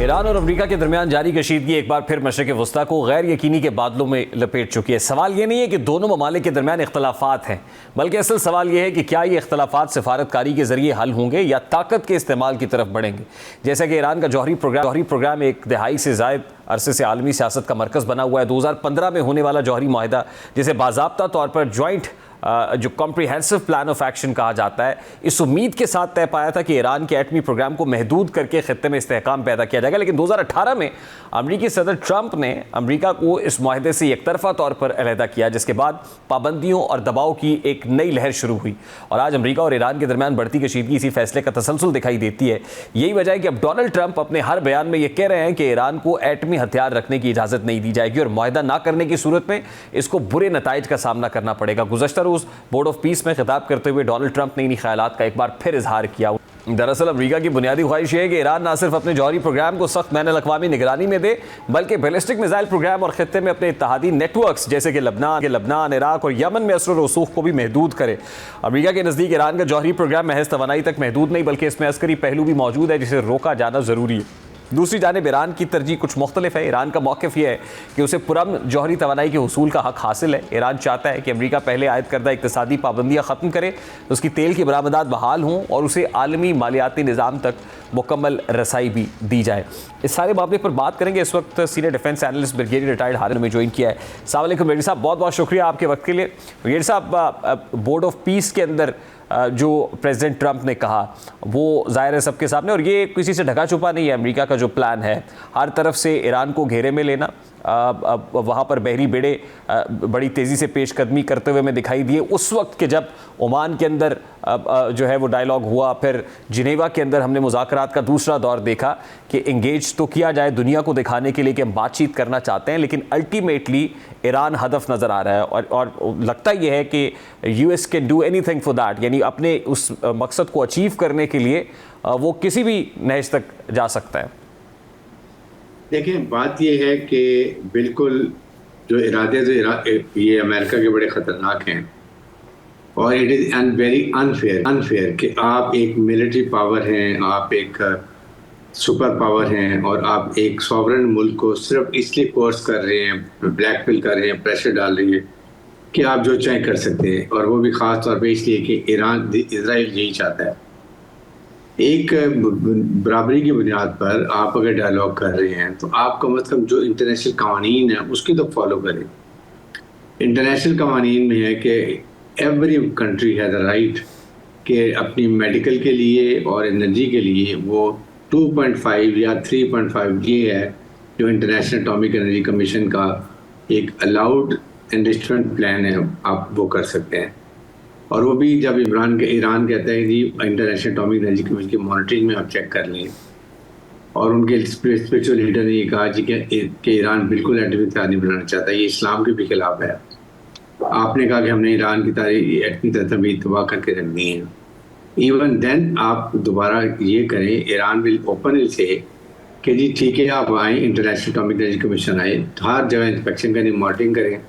Iran और America के दरमियान जारी कशीदगी एक बार फिर मशरिक़ वस्ता को गैर यकीनी के बादलों में लपेट चुकी है। सवाल ये नहीं है कि दोनों ममालिक के दरमियान इख्तलाफात हैं, बल्कि असल सवाल यह है कि क्या ये इख्तलाफात सिफारतकारी के जरिए हल होंगे या ताकत के इस्तेमाल की तरफ बढ़ेंगे। जैसा कि ईरान का जौहरी प्रोग्राम एक दहाई से ज़ायद अरसे से आलमी सियासत का मरकज़ बना हुआ है। 2015 में होने वाला जौहरी माहिदा, जिसे बाज़ाब्ता तौर पर जॉइंट जो कॉम्प्रिहेंसिव प्लान ऑफ एक्शन कहा जाता है, इस उम्मीद के साथ तय पाया था कि ईरान के एटमी प्रोग्राम को महदूद करके खित्ते में इस्तेहकाम पैदा किया जाएगा। लेकिन 2018 में अमरीकी सदर ट्रंप ने अमरीका को इस माहिदे से एकतरफा तौर पर अलहदा किया, जिसके बाद पाबंदियों और दबाव की एक नई लहर शुरू हुई और आज अमरीका और ईरान के दरमियान बढ़ती कशीदगी इसी फैसले का तसलसल दिखाई देती है। यही वजह है कि अब डोनाल्ड ट्रंप अपने हर बयान में यह कह रहे हैं कि ईरान को एटमी हथियार रखने की इजाज़त नहीं दी जाएगी और माहिदा ना करने की सूरत में इसको बुरे नताइज का सामना करना पड़ेगा। गुज़श्ता रोज़ बोर्ड ऑफ पीस में खिताब करते हुए डोनाल्ड ट्रंप ने इन ख्यालात का एक बार फिर इजहार किया। दरअसल अमेरिका की बुनियादी ख्वाहिश है कि ईरान न सिर्फ अपने जौहरी प्रोग्राम को सख्त बैनुल-अक़वामी निगरानी में दे, बल्कि बैलिस्टिक मिसाइल प्रोग्राम और खित्ते में अपने इत्तेहादी नेटवर्क्स जैसे कि लबनान, इराक और यमन में असर रसूख को भी महदूद करे। अमेरिका के नज़दीक ईरान का जौहरी प्रोग्राम महज तवानाई तक महदूद नहीं, बल्कि इसमें अस्करी पहलू भी मौजूद है जिसे रोका जाना ज़रूरी है। दूसरी जानिब ईरान की तरजीह कुछ मुख्तलिफ है। ईरान का मौक़िफ़ यह है कि उसे पुरअमन जौहरी तवानाई के हुसूल का हक़ हासिल है। ईरान चाहता है कि अमरीका पहले आयद करदा इक़्तिसादी पाबंदियाँ ख़त्म करे, उसकी तेल की बरामदात बहाल हों और उसे आलमी मालियाती निज़ाम तक मुकम्मल रसाई भी दी जाए। इस सारे मामले पर बात करेंगे। इस वक्त senior defence analyst brigadier retired Harin में ज्वाइन किया है। अस्सलाम वालेकुम ब्रिगेडियर साहब, बहुत बहुत शुक्रिया आपके वक्त के लिए। ब्रिगेडियर साहब, बोर्ड ऑफ पीस के अंदर जो प्रेसिडेंट ट्रंप ने कहा वो ज़ाहिर है सबके सामने, और ये किसी से ढका छुपा नहीं है। अमेरिका का जो प्लान है हर तरफ से ईरान को घेरे में लेना, वहाँ पर बहरी बेड़े बड़ी तेज़ी से पेशकदमी करते हुए हमें दिखाई दिए उस वक्त के जब ओमान के अंदर जो है वो डायलॉग हुआ। फिर जिनेवा के अंदर हमने मुज़ाकरात का दूसरा दौर देखा कि इंगेज तो किया जाए दुनिया को दिखाने के लिए कि हम बातचीत करना चाहते हैं, लेकिन अल्टीमेटली ईरान हदफ नज़र आ रहा है और लगता यह है कि US can do anything for that, यानी अपने उस मकसद को अचीव करने के लिए वो किसी भी नहज तक जा सकता है। देखिए, बात यह है कि बिल्कुल जो इरादे ये अमेरिका के बड़े ख़तरनाक हैं और इट इज़ वेरी अनफेयर कि आप एक मिलिट्री पावर हैं, आप एक सुपर पावर हैं और आप एक सॉवरेन मुल्क को सिर्फ इसलिए कोर्स कर रहे हैं, ब्लैकमेल कर रहे हैं, प्रेशर डाल रही है कि आप जो चाहें कर सकते हैं, और वो भी ख़ास तौर पे इसलिए कि इजराइल यही चाहता है। एक बराबरी की बुनियाद पर आप अगर डायलॉग कर रहे हैं तो आप कम अज़ कम जो इंटरनेशनल कवानीन है उसकी तो फॉलो करें। इंटरनेशनल कवानीन में है कि every country has a right कि अपनी मेडिकल के लिए और एनर्जी के लिए वो 2.5 या 3.5 ये है जो इंटरनेशनल एटॉमिक एनर्जी कमीशन का एक अलाउड एनरिचमेंट प्लान है, आप वो कर सकते हैं। और वो भी जब ईरान कहता है जी इंटरनेशनल एटॉमिक एनर्जी कमीशन की मॉनिटरिंग में आप चेक कर लें, और उनके स्पिरिचुअल लीडर ने ये कहा जी कि ईरान बिल्कुल एटमी हथियार नहीं बनाना चाहता, ये इस्लाम के भी खिलाफ है। आपने कहा कि हमने ईरान की तारीख एटमी तरतबी तबाह करके रख दी है। इवन देन आप दोबारा ये करें, ईरान विल ओपन से कि जी ठीक है आप आएँ, इंटरनेशनल एटॉमिक एनर्जी कमीशन आए, हर जगह इंस्पेक्शन करें, मॉनिटरिंग करें,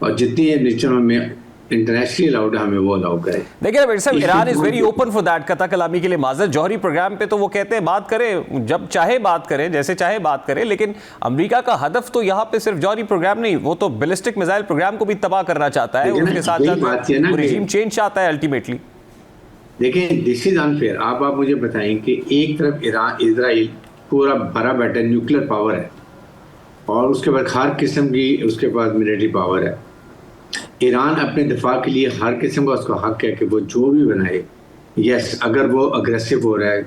और जितनी एनरिचमेंट हमें इंटरनेशनली अलाउड है हमें वो अलाउ करें। देखिए भाई साहब, Iran is very open for that. कता कलामी के लिए माजर। जौहरी प्रोग्राम पे तो वो कहते हैं बात करें, जब चाहे बात करें, जैसे चाहे बात करें, लेकिन अमेरिका का हदफ तो यहाँ पे सिर्फ जौहरी प्रोग्राम नहीं, वो तो बैलिस्टिक मिसाइल प्रोग्राम को भी तबाह करना चाहता है, उसके साथ साथ रेजिम चेंज चाहता है अल्टीमेटली। देखें, दिस इज अनफेयर। आप मुझे बताएं कि एक तरफ इजराइल पूरा भरा बैठा न्यूक्लियर पावर है और उसके बाद हर किस्म की उसके पास मिलिट्री पावर है। ईरान अपने दिफा के लिए हर किस्म का उसका हक है कि वो जो भी बनाए। यस, अगर वो अग्रेसिव हो रहा है,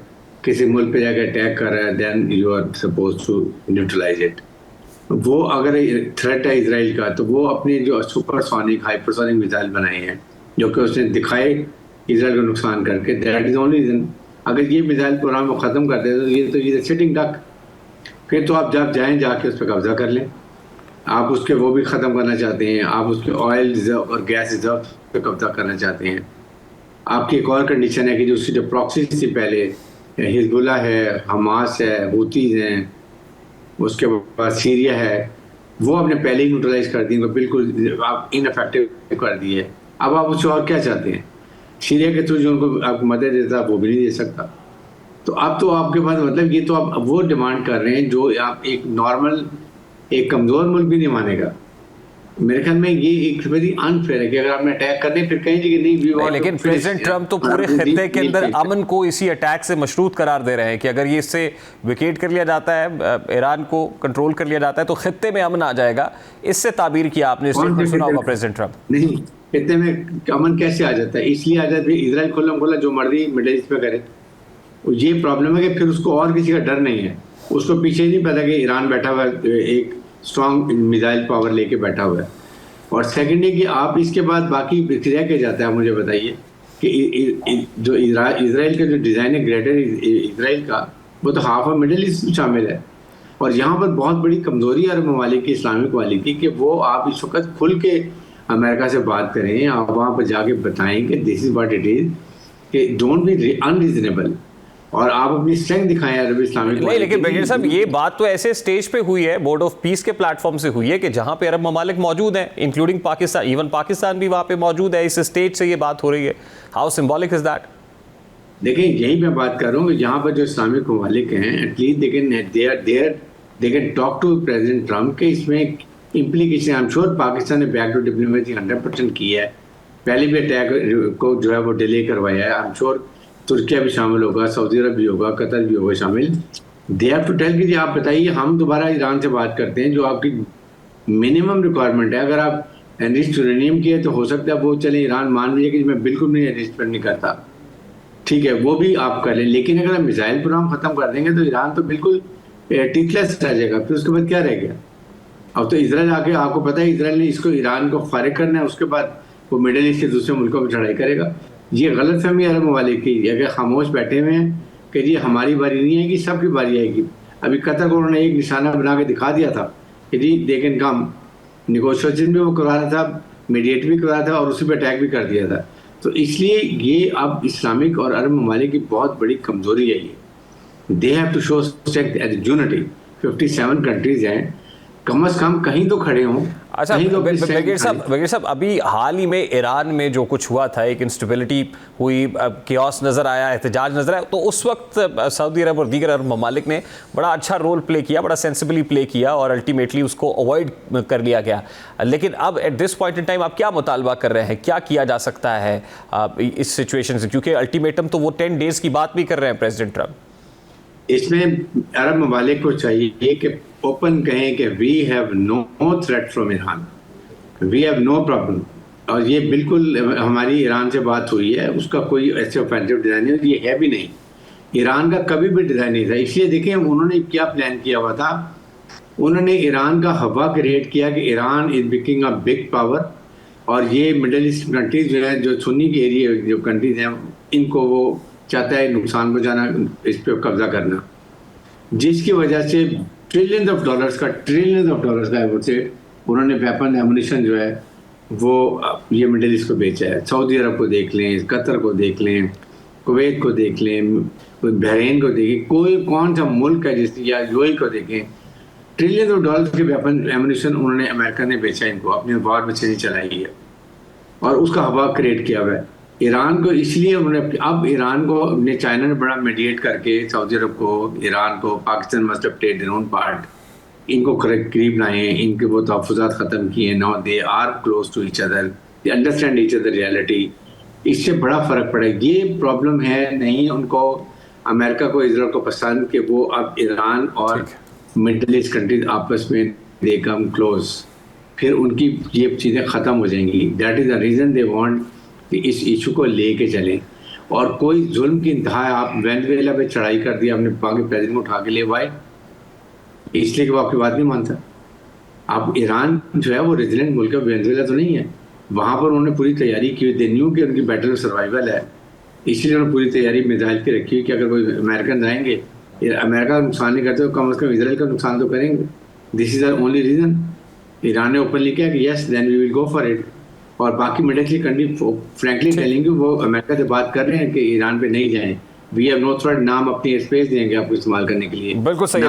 किसी मुल्क पे जाकर अटैक कर रहा है, then you are suppose to neutralise it. वो अगर थ्रेट है इजराइल का, तो वो अपने जो सुपरसोनिक हाइपरसोनिक मिसाइल बनाए हैं जो कि उसने दिखाए इजराइल को नुकसान करके, दैट इज ओनली रीजन। अगर ये मिसाइल प्रोग्राम को ख़त्म कर दे तो ये सिटिंग डक, फिर तो आप जब जाएँ जाके उस पर कब्जा कर लें। आप उसके वो भी ख़त्म करना चाहते हैं, आप उसके ऑयल रिजर्व और गैस रिजर्व पे कब्जा करना चाहते हैं। आपकी एक और कंडीशन है कि जो उसकी जो प्रॉक्सी थी पहले, हिजबुल्लाह है, हमास है, हूतीज़ हैं, उसके बाद सीरिया है, वो आपने पहले ही न्यूट्रलाइज कर दी, बिल्कुल आप इनफेक्टिव कर दिए। अब आप उससे और क्या चाहते हैं? सीरिया के थ्रू जो उनको आप मदद देता वो भी नहीं दे सकता। तो अब तो आपके पास मतलब ये तो आप वो डिमांड कर रहे हैं जो आप एक नॉर्मल एक कमजोर मुल्क भी नहीं मानेगा। मेरे ख्याल में ये एक वेरी अनफेयर है कि अगर आपने अटैक कर दिया फिर कहें कि नहीं वी वांट। लेकिन प्रेसिडेंट ट्रंप तो पूरे खित्ते के अंदर अमन को इसी अटैक से मशरूत करार दे रहे हैं कि अगर ये इससे विकेट कर लिया जाता है, ईरान को कंट्रोल कर लिया जाता है, तो खित्ते में अमन आ जाएगा। इससे ताबीर किया आपने, स्टेटमेंट सुना होगा प्रेसिडेंट ट्रंप। नहीं, खित्ते में अमन कैसे आ जाता है? इसलिए आ जाता है इजराइल खुल्लम खुल्ला जो मर्जी मिडिल ईस्ट में करे। ये प्रॉब्लम है कि फिर उसको और किसी का डर नहीं है, उसको पीछे नहीं पता कि ईरान बैठा हुआ है, एक स्ट्रॉन्ग मिसाइल पावर लेके बैठा हुआ है। और सेकंड है कि आप इसके बाद बाकी रह के जाता है। मुझे बताइए कि जो इजराइल का जो डिज़ाइन है ग्रेटर इजराइल का, वो तो हाफ ऑफ मिडिल ईस्ट शामिल है। और यहाँ पर बहुत बड़ी कमज़ोरी अरब ममालिक की, इस्लामिक वाली की, कि वो आप इस वक्त खुल के अमेरिका से बात करें, आप वहाँ पर जाके बताएं कि this is what it is, कि डोंट बी अनरीजनेबल, और आप अपनी स्ट्रेंथ दिखाएं अरब इस्लामिक। नहीं, लेकिन ब्रिगेडियर साहब ये बात तो ऐसे स्टेज पे हुई है, बोर्ड ऑफ पीस के प्लेटफॉर्म से हुई है कि जहां पे अरब ममालिक मौजूद हैं, इंक्लूडिंग पाकिस्तान, इवन पाकिस्तान भी वहां पे मौजूद है। इस स्टेज से ये बात हो रही है। How symbolic is that? देखिए, यही मैं बात कर रहा हूँ कि यहाँ पर जो इस्लामिक ममालिक हैं, at least they can talk to president Trump के इसमें implication. I am sure Pakistan ने बैक टू डिप्लोमेसी 100% की है, पहले भी अटैक को जो है वो डिले करवाया है। आई एम श्योर तुर्किया भी शामिल होगा, सऊदी अरब भी होगा, कतर भी होगा शामिल। दे हैव टू टेल कि जी आप बताइए, हम दोबारा ईरान से बात करते हैं, जो आपकी मिनिमम रिक्वायरमेंट है। अगर आप एनरिच्ड यूरेनियम की है तो हो सकता है वो चले ईरान मान लीजिए कि मैं बिल्कुल नहीं एनरिचमेंट नहीं करता, ठीक है, वो भी आप कर लें। लेकिन अगर आप मिसाइल प्रोग्राम खत्म कर देंगे तो ईरान तो बिल्कुल टिकलेस रह जाएगा, फिर उसके बाद क्या रह गया? अब तो इसराइल आके, आपको पता है इसराइल ने इसको ईरान को फारिग करना है, उसके बाद वो मिडिल ईस्ट के दूसरे मुल्कों पर चढ़ाई करेगा। ये गलत फहमी अरब ममालिक की, अगर खामोश बैठे हुए हैं कि जी हमारी बारी नहीं आएगी, सबकी बारी आएगी। अभी कतर को उन्होंने एक निशाना बना के दिखा दिया था कि जी दे कैन कम, निगोशिएशन भी वो करवा रहा था, मीडिएट भी करवा रहा था, और उसी पर अटैक भी कर दिया था। तो इसलिए ये अब इस्लामिक और अरब ममालिक की बहुत बड़ी कमजोरी है। ये they have to show strength and unity. 57 countries हैं, कम से कम कहीं तो खड़े हों। अच्छा ब्रिगेडियर साहब, अभी हाल ही में ईरान में जो कुछ हुआ था, एक इंस्टेबिलिटी हुई, कियोस नज़र आया, एहतजाज नज़र आया, तो उस वक्त सऊदी अरब और दीगर अरब ममालिक ने बड़ा अच्छा रोल प्ले किया, बड़ा सेंसिबली प्ले किया, और अल्टीमेटली उसको अवॉइड कर लिया गया। लेकिन अब at this point in time आप क्या मुतालबा कर रहे हैं, क्या किया जा सकता है इस सिचुएशन से? क्योंकि अल्टीमेटम तो वो 10 डेज़ की बात भी कर रहे हैं प्रेसिडेंट ट्रम्प। इसमें अरब ममालिक को चाहिए कि ओपन कहें कि we have no threat from Iran, we have no problem. और ये बिल्कुल हमारी ईरान से बात हुई है, उसका कोई ऐसे ऑफेंसिव डिज़ाइन नहीं, ये है भी नहीं, ईरान का कभी भी डिज़ाइन नहीं था। इसलिए देखें उन्होंने क्या प्लान किया हुआ था, उन्होंने ईरान का हवा क्रिएट किया कि Iran is becoming a big power, और ये मिडिल ईस्ट कंट्रीज जो है, जो सुन्नी के एरिया जो कंट्रीज हैं, इनको वो चाहता है नुकसान पहुँचाना, इस पर कब्जा करना, जिसकी वजह से ट्रिलियंस ऑफ डॉलर्स का वो से उन्होंने वेपन एमुनिशन जो है वो ये मिडिल ईस्ट को बेचा है। सऊदी अरब को देख लें, कतर को देख लें, कुवैत को देख लें, बहरीन को देखें, कोई कौन सा मुल्क है जिस, या यूएई को देखें, ट्रिलियंस ऑफ डॉलर्स के वेपन एमुनिशन उन्होंने अमेरिका ने बेचा इनको, अपनी वॉर मशीनरी चलाई है और उसका हवा क्रिएट किया हुआ है। ईरान को इसलिए उन्होंने, अब ईरान को अपने चाइना ने बड़ा मीडिएट करके सऊदी अरब को, ईरान को, Pakistan must have taken their own part, इनको करीब लाए, इनके वो तहफ़्फ़ुज़ात ख़त्म किए। Now they are close to each other, they understand each other reality. इससे बड़ा फ़र्क पड़ा। ये प्रॉब्लम है नहीं उनको, अमेरिका को, इजराइल को पसंद कि वो अब ईरान और मिडिल ईस्ट कंट्रीज आपस में दे कम क्लोज, फिर उनकी ये चीज़ें ख़त्म हो जाएंगी। That is the reason they want कि इस इशू को लेके चलें। और कोई जुल्म की इंतहा, आप वेनेजुएला पे चढ़ाई कर दिया, अपने पाकिस्तान प्रेसिडेंट को उठा के ले आए, इसलिए कि वो आपकी बात नहीं मानता। आप ईरान जो है वो रेजिडेंट मुल्क है, वेनेजुएला तो नहीं है। वहाँ पर उन्होंने पूरी तैयारी की हुई, दे न्यू कि उनकी बैटल ऑफ सर्वाइवल है, इसलिए उन्होंने पूरी तैयारी मिसाइल की रखी हुई कि अगर कोई अमेरिकन आएंगे, अमेरिका का नुकसान नहीं करते तो कम अज़ कम इसराइल का नुकसान तो करेंगे। This is the only reason. Iran ने ओपनली किया कि yes then we will go for it, और बाकी middle east country frankly telling वो अमेरिका से बात कर रहे हैं कि ईरान पे नहीं जाएं, वी हैव नो थ्रेट, नाम अपनी स्पेस देंगे आपको इस्तेमाल करने के लिए। बिल्कुल सही।